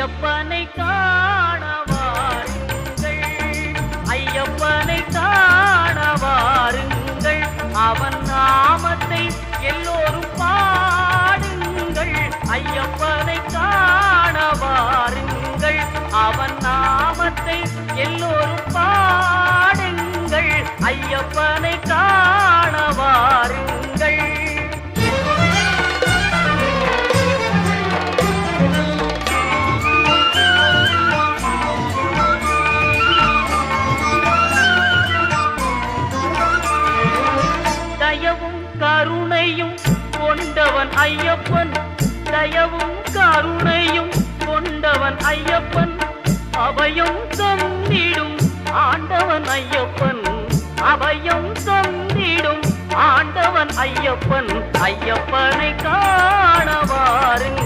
ஐயப்பனை காண வாருங்கள், ஐயப்பனை காண வாருங்கள், அவன் நாமத்தை எல்லோரும் பாடுங்கள். ஐயப்பனை காண வாருங்கள், அவன் நாமத்தை எல்லோரும் பாடுங்கள். ஐயப்பனை காண வாருங்கள். தயவும் கருணையும் கொண்டவன் ஐயப்பன், தயவும் கருணையும் கொண்டவன் ஐயப்பன், அபயம் தந்திடும் ஆண்டவன் ஐயப்பன், அபயம் தந்திடும் ஆண்டவன் ஐயப்பன். ஐயப்பனை காண வாருங்கள்.